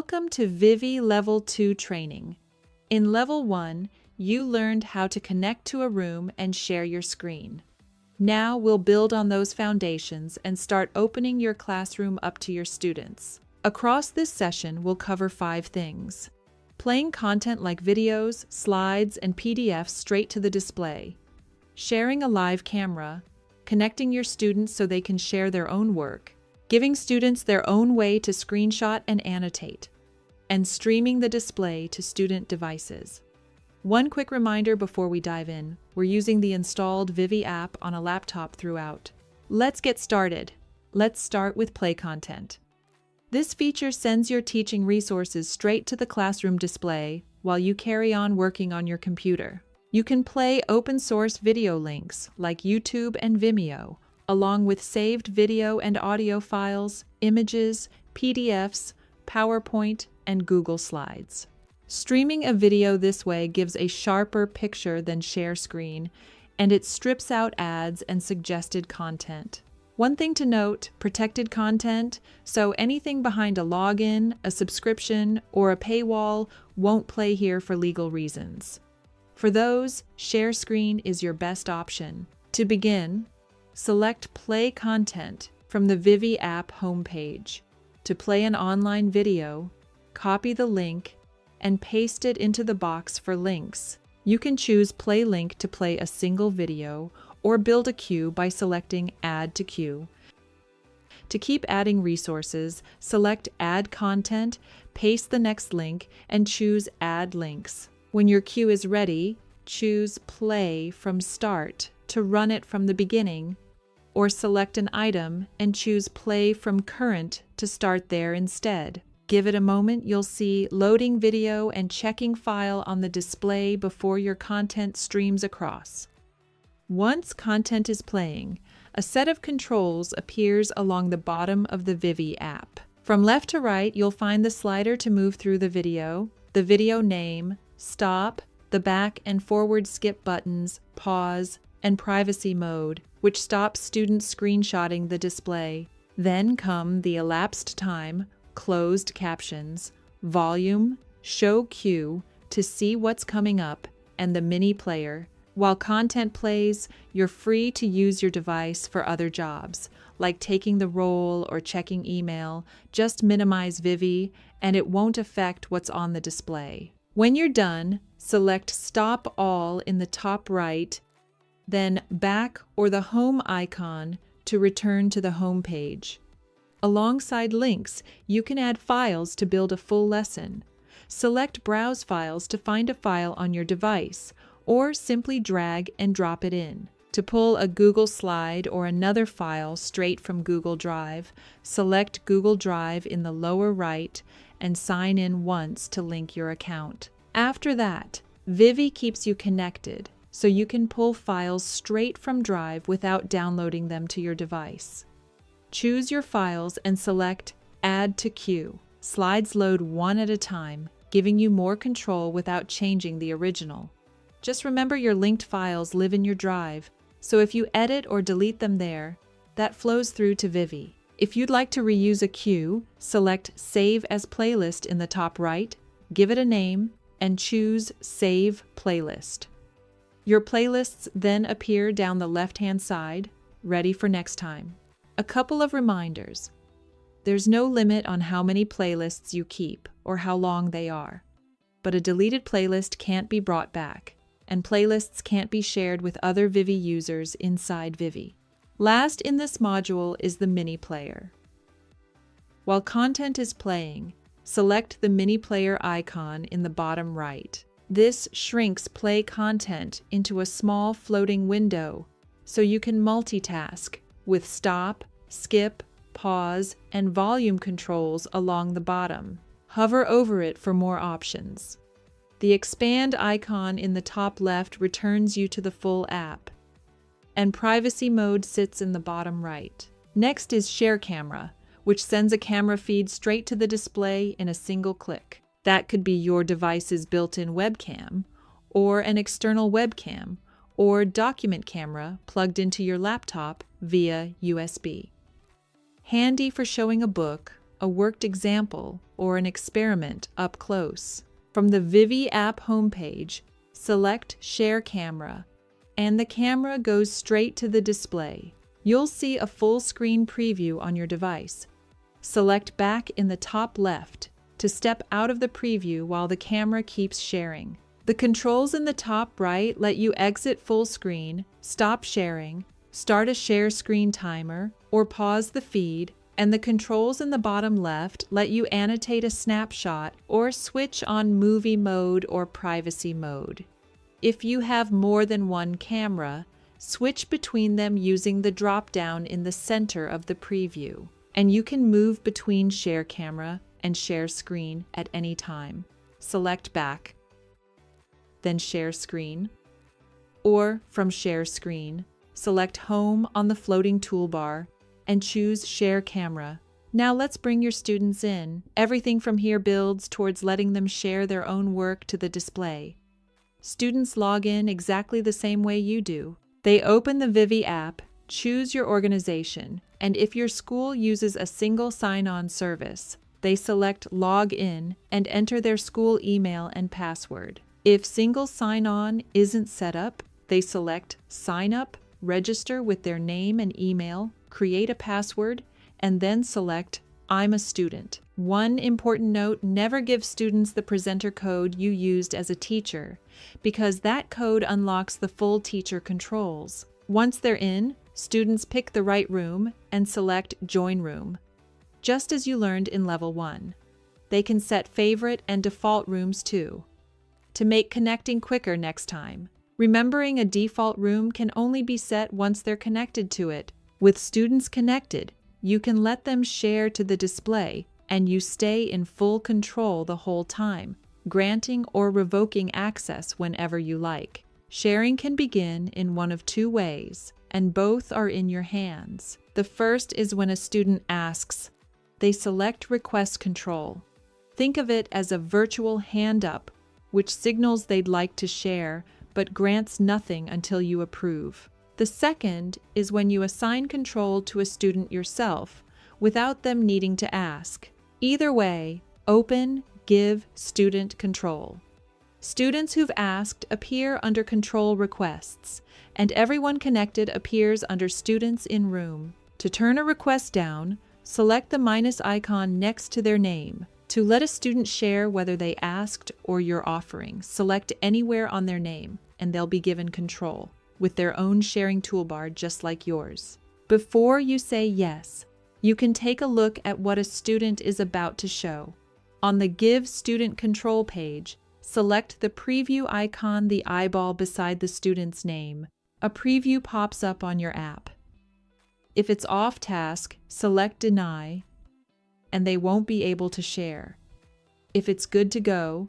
Welcome to Vivi Level 2 training. In Level 1, you learned how to connect to a room and share your screen. Now we'll build on those foundations and start opening your classroom up to your students. Across this session, we'll cover 5 things. Playing content like videos, slides, and PDFs straight to the display. Sharing a live camera. Connecting your students so they can share their own work. Giving students their own way to screenshot and annotate, and streaming the display to student devices. One quick reminder before we dive in, we're using the installed Vivi app on a laptop throughout. Let's get started. Let's start with Play Content. This feature sends your teaching resources straight to the classroom display while you carry on working on your computer. You can play open-source video links like YouTube and Vimeo, along with saved video and audio files, images, PDFs, PowerPoint, and Google Slides. Streaming a video this way gives a sharper picture than share screen, and it strips out ads and suggested content. One thing to note, protected content, so anything behind a login, a subscription, or a paywall won't play here for legal reasons. For those, share screen is your best option. To begin, select Play Content from the Vivi app homepage. To play an online video, copy the link and paste it into the box for links. You can choose Play Link to play a single video or build a queue by selecting Add to Queue. To keep adding resources, select Add Content, paste the next link, and choose Add Links. When your queue is ready, choose Play from Start to run it from the beginning, or select an item and choose Play from Current to start there instead. Give it a moment, you'll see loading video and checking file on the display before your content streams across. Once content is playing, a set of controls appears along the bottom of the Vivi app. From left to right, you'll find the slider to move through the video name, stop, the back and forward skip buttons, pause, and privacy mode, which stops students screenshotting the display. Then come the elapsed time, closed captions, volume, show queue to see what's coming up, and the mini player. While content plays, you're free to use your device for other jobs, like taking the roll or checking email. Just minimize Vivi, and it won't affect what's on the display. When you're done, select Stop All in the top right, then Back or the Home icon to return to the home page. Alongside links, you can add files to build a full lesson. Select Browse Files to find a file on your device, or simply drag and drop it in. To pull a Google slide or another file straight from Google Drive, select Google Drive in the lower right and sign in once to link your account. After that, Vivi keeps you connected, so you can pull files straight from Drive without downloading them to your device. Choose your files and select Add to Queue. Slides load one at a time, giving you more control without changing the original. Just remember your linked files live in your Drive, so if you edit or delete them there, that flows through to Vivi. If you'd like to reuse a queue, select Save as Playlist in the top right, give it a name, and choose Save Playlist. Your playlists then appear down the left-hand side, ready for next time. A couple of reminders. There's no limit on how many playlists you keep or how long they are, but a deleted playlist can't be brought back, and playlists can't be shared with other Vivi users inside Vivi. Last in this module is the mini player. While content is playing, select the mini player icon in the bottom right. This shrinks play content into a small floating window, so you can multitask with stop, skip, pause, and volume controls along the bottom. Hover over it for more options. The expand icon in the top left returns you to the full app, and privacy mode sits in the bottom right. Next is Share Camera, which sends a camera feed straight to the display in a single click. That could be your device's built-in webcam, or an external webcam, or document camera plugged into your laptop via USB. Handy for showing a book, a worked example or an experiment up close. From the Vivi app homepage, select Share Camera, and the camera goes straight to the display. You'll see a full screen preview on your device. Select Back in the top left to step out of the preview while the camera keeps sharing. The controls in the top right let you exit full screen, stop sharing, start a share screen timer, or pause the feed, and the controls in the bottom left let you annotate a snapshot or switch on movie mode or privacy mode. If you have more than one camera, switch between them using the drop-down in the center of the preview, and you can move between Share Camera and Share Screen at any time. Select Back, then Share Screen, or from Share Screen, select Home on the floating toolbar and choose Share Camera. Now let's bring your students in. Everything from here builds towards letting them share their own work to the display. Students log in exactly the same way you do. They open the Vivi app, choose your organization, and if your school uses a single sign-on service, they select Log In and enter their school email and password. If single sign-on isn't set up, they select Sign Up, register with their name and email, create a password, and then select I'm a student. One important note, never give students the presenter code you used as a teacher, because that code unlocks the full teacher controls. Once they're in, students pick the right room and select Join Room, just as you learned in Level 1. They can set favorite and default rooms too, to make connecting quicker next time. Remembering a default room can only be set once they're connected to it. With students connected, you can let them share to the display, and you stay in full control the whole time, granting or revoking access whenever you like. Sharing can begin in one of two ways, and both are in your hands. The first is when a student asks. They select Request Control. Think of it as a virtual hand up, which signals they'd like to share, but grants nothing until you approve. The second is when you assign control to a student yourself, without them needing to ask. Either way, open, give student control. Students who've asked appear under Control Requests, and everyone connected appears under Students in Room. To turn a request down, select the minus icon next to their name. To let a student share whether they asked or you're offering, select anywhere on their name, and they'll be given control, with their own sharing toolbar just like yours. Before you say yes, you can take a look at what a student is about to show. On the Give Student Control page, select the preview icon, the eyeball beside the student's name. A preview pops up on your app. If it's off task, select Deny, and they won't be able to share. If it's good to go,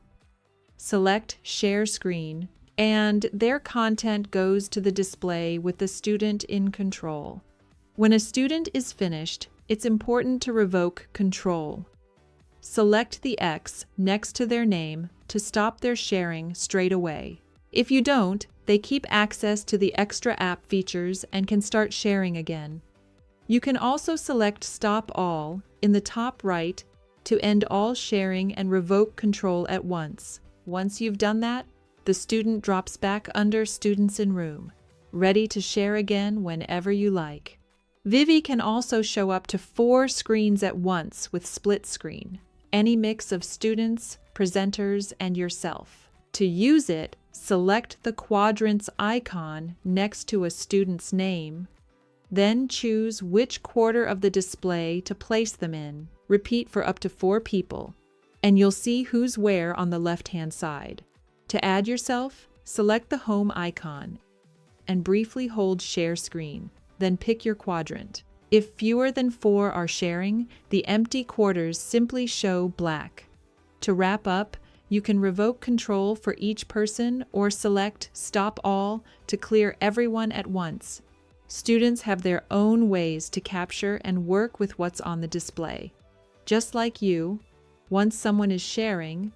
select Share Screen, and their content goes to the display with the student in control. When a student is finished, it's important to revoke control. Select the X next to their name to stop their sharing straight away. If you don't, they keep access to the extra app features and can start sharing again. You can also select Stop All in the top right to end all sharing and revoke control at once. Once you've done that, the student drops back under Students in Room, ready to share again whenever you like. Vivi can also show up to 4 screens at once with split screen, any mix of students, presenters, and yourself. To use it, select the quadrants icon next to a student's name, then choose which quarter of the display to place them in. Repeat for up to 4 people, and you'll see who's where on the left-hand side. To add yourself, select the home icon and briefly hold Share Screen, then pick your quadrant. If fewer than 4 are sharing, the empty quarters simply show black. To wrap up, you can revoke control for each person or select Stop All to clear everyone at once. Students have their own ways to capture and work with what's on the display. Just like you, once someone is sharing,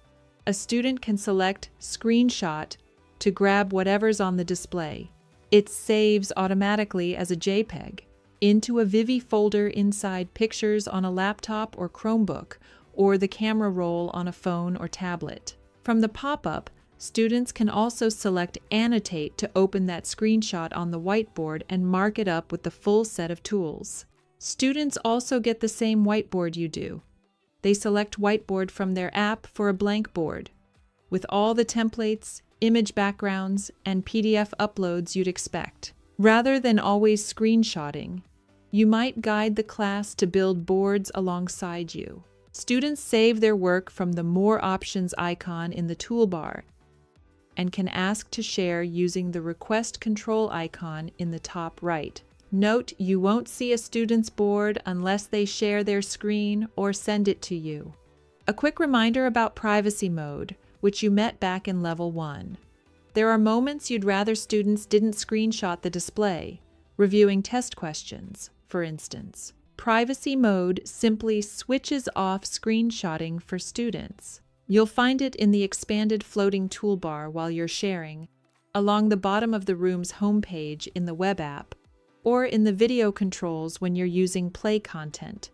a student can select Screenshot to grab whatever's on the display. It saves automatically as a JPEG. into a Vivi folder inside Pictures on a laptop or Chromebook, or the camera roll on a phone or tablet. From the pop-up, students can also select Annotate to open that screenshot on the whiteboard and mark it up with the full set of tools. Students also get the same whiteboard you do. They select Whiteboard from their app for a blank board, with all the templates, image backgrounds, and PDF uploads you'd expect. Rather than always screenshotting, you might guide the class to build boards alongside you. Students save their work from the More Options icon in the toolbar and can ask to share using the Request Control icon in the top right. Note, you won't see a student's board unless they share their screen or send it to you. A quick reminder about privacy mode, which you met back in Level 1. There are moments you'd rather students didn't screenshot the display, reviewing test questions, for instance. Privacy mode simply switches off screenshotting for students. You'll find it in the expanded floating toolbar while you're sharing, along the bottom of the room's homepage in the web app, or in the video controls when you're using Play content.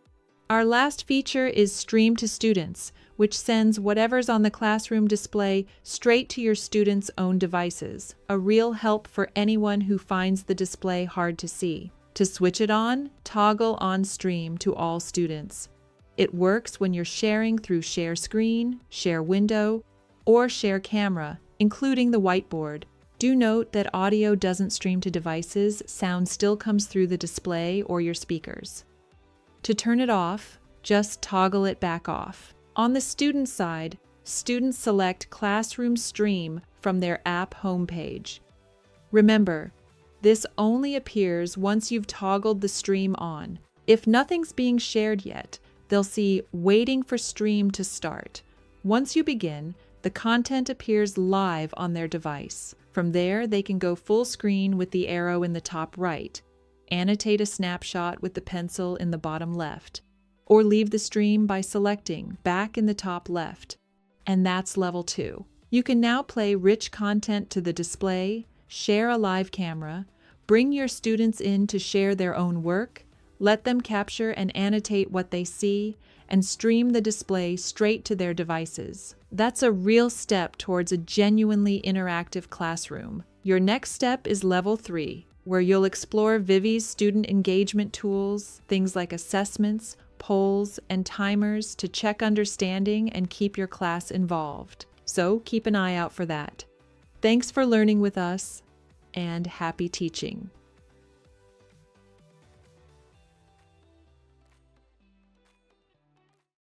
Our last feature is Stream to Students, which sends whatever's on the classroom display straight to your students' own devices, a real help for anyone who finds the display hard to see. To switch it on, toggle on Stream to all students. It works when you're sharing through Share Screen, Share Window, or Share Camera, including the whiteboard. Do note that audio doesn't stream to devices, sound still comes through the display or your speakers. To turn it off, just toggle it back off. On the student side, students select Classroom Stream from their app homepage. Remember, this only appears once you've toggled the stream on. If nothing's being shared yet, they'll see Waiting for Stream to start. Once you begin, the content appears live on their device. From there, they can go full screen with the arrow in the top right, annotate a snapshot with the pencil in the bottom left, or leave the stream by selecting Back in the top left. And that's Level 2. You can now play rich content to the display, share a live camera, bring your students in to share their own work, let them capture and annotate what they see, and stream the display straight to their devices. That's a real step towards a genuinely interactive classroom. Your next step is Level 3, where you'll explore Vivi's student engagement tools, things like assessments, polls, and timers to check understanding and keep your class involved. So keep an eye out for that. Thanks for learning with us, and happy teaching.